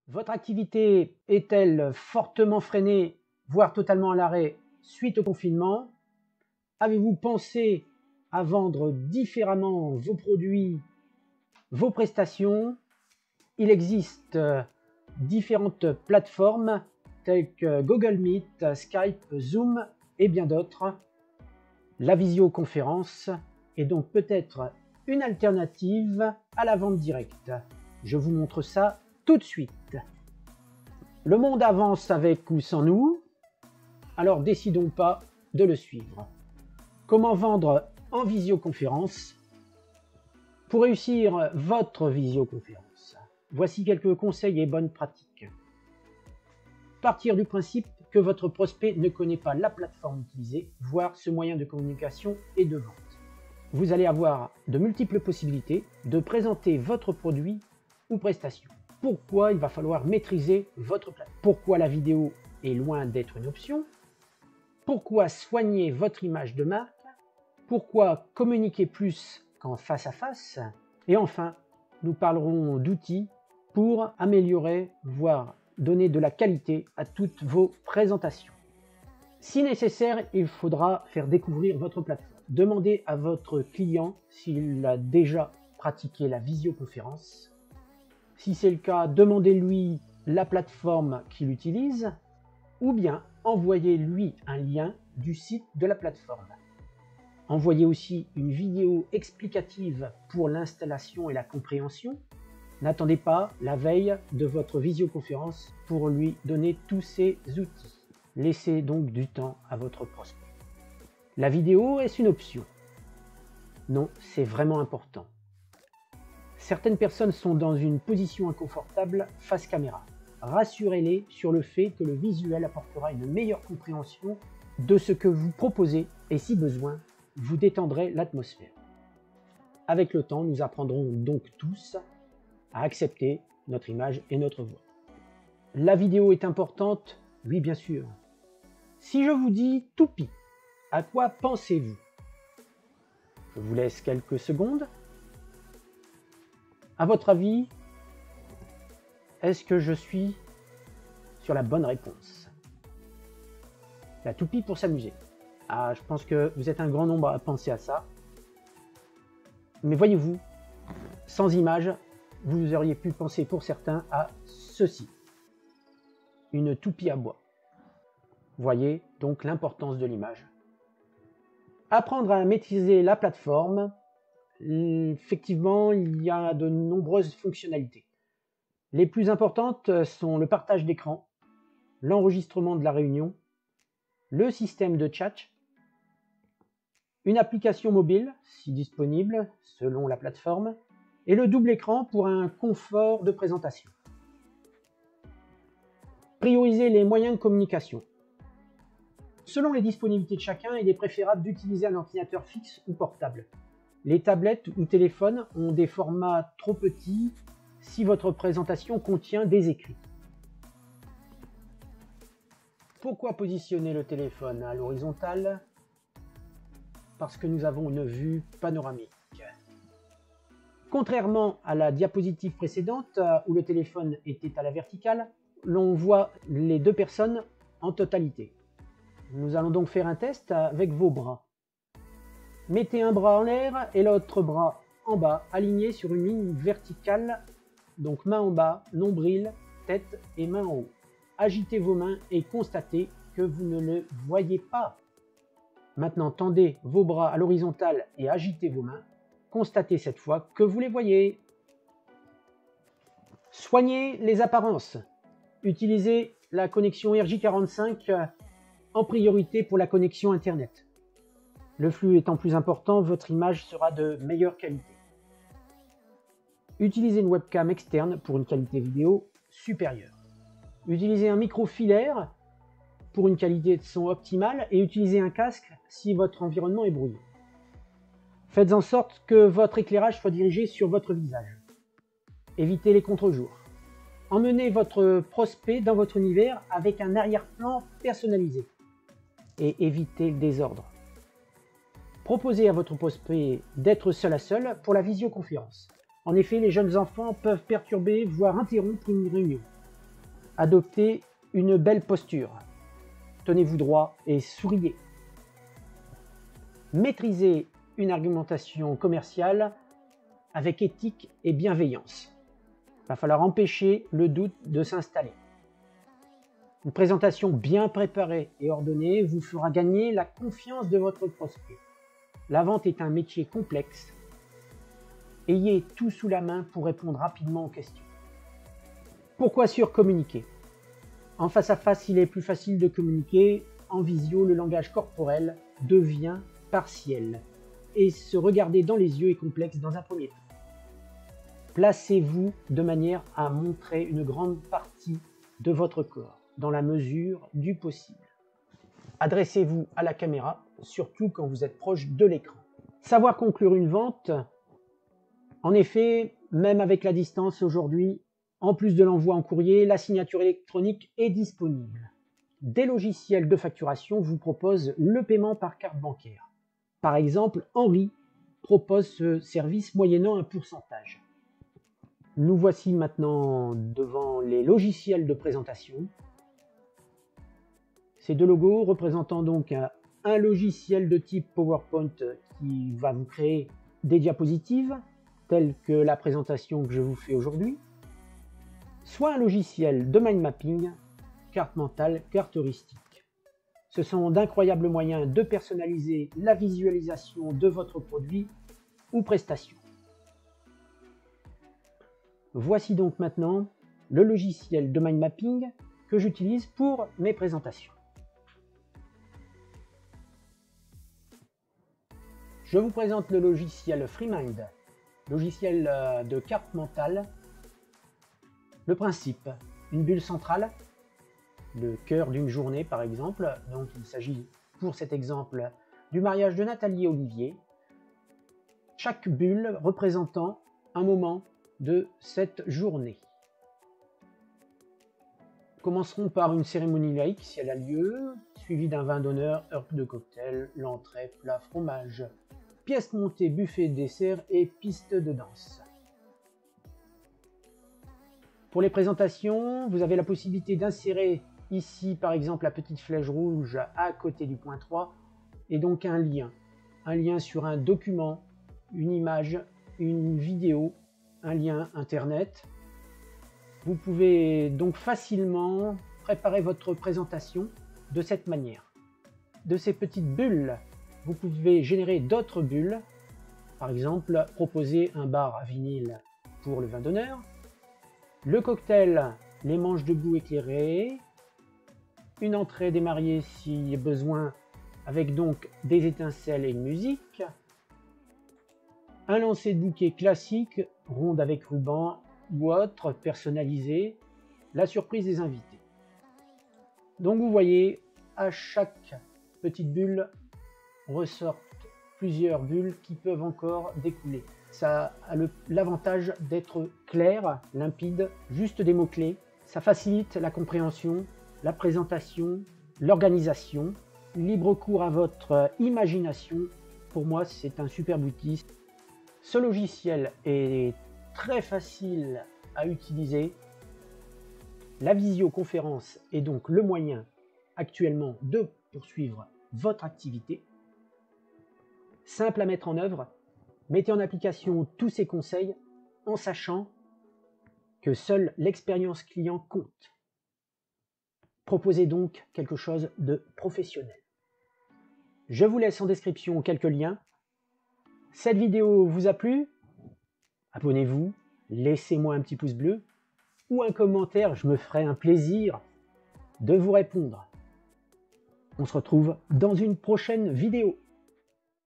Votre activité est-elle fortement freinée, voire totalement à l'arrêt suite au confinement? Avez-vous pensé à vendre différemment vos produits, vos prestations? Il existe différentes plateformes telles que Google Meet, Skype, Zoom et bien d'autres. La visioconférence est donc peut-être une alternative à la vente directe. Je vous montre ça tout de suite. Le monde avance avec ou sans nous, alors décidons pas de le suivre. Comment vendre en visioconférence? Pour réussir votre visioconférence, voici quelques conseils et bonnes pratiques. Partir du principe que votre prospect ne connaît pas la plateforme utilisée, voire ce moyen de communication et de vente. Vous allez avoir de multiples possibilités de présenter votre produit ou prestation. Pourquoi il va falloir maîtriser votre plateforme? Pourquoi la vidéo est loin d'être une option? Pourquoi soigner votre image de marque? Pourquoi communiquer plus qu'en face à face? Et enfin, nous parlerons d'outils pour améliorer, voire donner de la qualité à toutes vos présentations. Si nécessaire, il faudra faire découvrir votre plateforme. Demandez à votre client s'il a déjà pratiqué la visioconférence. Si c'est le cas, demandez-lui la plateforme qu'il utilise ou bien envoyez-lui un lien du site de la plateforme. Envoyez aussi une vidéo explicative pour l'installation et la compréhension. N'attendez pas la veille de votre visioconférence pour lui donner tous ces outils. Laissez donc du temps à votre prospect. La vidéo, est-ce une option? Non, c'est vraiment important. Certaines personnes sont dans une position inconfortable face caméra. Rassurez-les sur le fait que le visuel apportera une meilleure compréhension de ce que vous proposez et si besoin, vous détendrez l'atmosphère. Avec le temps, nous apprendrons donc tous à accepter notre image et notre voix. La vidéo est importante? Oui, bien sûr. Si je vous dis toupie, à quoi pensez-vous? Je vous laisse quelques secondes. À votre avis, est-ce que je suis sur la bonne réponse? La toupie pour s'amuser. Ah, je pense que vous êtes un grand nombre à penser à ça. Mais voyez-vous, sans image, vous auriez pu penser pour certains à ceci. Une toupie à bois. Voyez donc l'importance de l'image. Apprendre à maîtriser la plateforme. Effectivement, il y a de nombreuses fonctionnalités. Les plus importantes sont le partage d'écran, l'enregistrement de la réunion, le système de chat, une application mobile, si disponible, selon la plateforme, et le double écran pour un confort de présentation. Prioriser les moyens de communication. Selon les disponibilités de chacun, il est préférable d'utiliser un ordinateur fixe ou portable. Les tablettes ou téléphones ont des formats trop petits si votre présentation contient des écrits. Pourquoi positionner le téléphone à l'horizontale? Parce que nous avons une vue panoramique. Contrairement à la diapositive précédente où le téléphone était à la verticale, l'on voit les deux personnes en totalité. Nous allons donc faire un test avec vos bras. Mettez un bras en l'air et l'autre bras en bas, aligné sur une ligne verticale, donc main en bas, nombril, tête et main en haut. Agitez vos mains et constatez que vous ne le voyez pas. Maintenant, tendez vos bras à l'horizontale et agitez vos mains. Constatez cette fois que vous les voyez. Soignez les apparences. Utilisez la connexion RJ45 en priorité pour la connexion Internet. Le flux étant plus important, votre image sera de meilleure qualité. Utilisez une webcam externe pour une qualité vidéo supérieure. Utilisez un micro filaire pour une qualité de son optimale et utilisez un casque si votre environnement est brouillé. Faites en sorte que votre éclairage soit dirigé sur votre visage. Évitez les contre-jours. Emmenez votre prospect dans votre univers avec un arrière-plan personnalisé et évitez le désordre. Proposez à votre prospect d'être seul à seul pour la visioconférence. En effet, les jeunes enfants peuvent perturber, voire interrompre une réunion. Adoptez une belle posture. Tenez-vous droit et souriez. Maîtrisez une argumentation commerciale avec éthique et bienveillance. Il va falloir empêcher le doute de s'installer. Une présentation bien préparée et ordonnée vous fera gagner la confiance de votre prospect. La vente est un métier complexe. Ayez tout sous la main pour répondre rapidement aux questions. Pourquoi surcommuniquer? En face à face, il est plus facile de communiquer. En visio, le langage corporel devient partiel. Et se regarder dans les yeux est complexe dans un premier temps. Placez-vous de manière à montrer une grande partie de votre corps, dans la mesure du possible. Adressez-vous à la caméra, surtout quand vous êtes proche de l'écran. Savoir conclure une vente, en effet, même avec la distance aujourd'hui, en plus de l'envoi en courrier, la signature électronique est disponible. Des logiciels de facturation vous proposent le paiement par carte bancaire. Par exemple, Henri propose ce service moyennant un pourcentage. Nous voici maintenant devant les logiciels de présentation. Ces deux logos représentant donc un logiciel de type PowerPoint qui va vous créer des diapositives, telles que la présentation que je vous fais aujourd'hui, soit un logiciel de mind mapping, carte mentale, carte heuristique. Ce sont d'incroyables moyens de personnaliser la visualisation de votre produit ou prestation. Voici donc maintenant le logiciel de mind mapping que j'utilise pour mes présentations. Je vous présente le logiciel FreeMind, logiciel de carte mentale. Le principe, une bulle centrale, le cœur d'une journée par exemple. Donc il s'agit pour cet exemple du mariage de Nathalie et Olivier. Chaque bulle représentant un moment de cette journée. Commencerons par une cérémonie laïque si elle a lieu, suivie d'un vin d'honneur, heure de cocktail, l'entrée, plat, fromage, pièces montées, buffet, dessert et piste de danse. Pour les présentations, vous avez la possibilité d'insérer ici par exemple la petite flèche rouge à côté du point 3 et donc un lien sur un document, une image, une vidéo, un lien internet. Vous pouvez donc facilement préparer votre présentation de cette manière. De ces petites bulles, vous pouvez générer d'autres bulles, par exemple proposer un bar à vinyle pour le vin d'honneur, le cocktail, les manches debout éclairées, une entrée des mariés s'il y a besoin avec donc des étincelles et une musique, un lancer de bouquet classique, ronde avec ruban ou autre, personnalisé, la surprise des invités. Donc vous voyez, à chaque petite bulle ressortent plusieurs bulles qui peuvent encore découler. Ça a l'avantage d'être clair, limpide, juste des mots-clés. Ça facilite la compréhension, la présentation, l'organisation. Libre cours à votre imagination. Pour moi, c'est un super outil. Ce logiciel est très facile à utiliser. La visioconférence est donc le moyen actuellement de poursuivre votre activité. Simple à mettre en œuvre, mettez en application tous ces conseils en sachant que seule l'expérience client compte. Proposez donc quelque chose de professionnel. Je vous laisse en description quelques liens. Cette vidéo vous a plu? Abonnez-vous, laissez-moi un petit pouce bleu ou un commentaire, je me ferai un plaisir de vous répondre. On se retrouve dans une prochaine vidéo.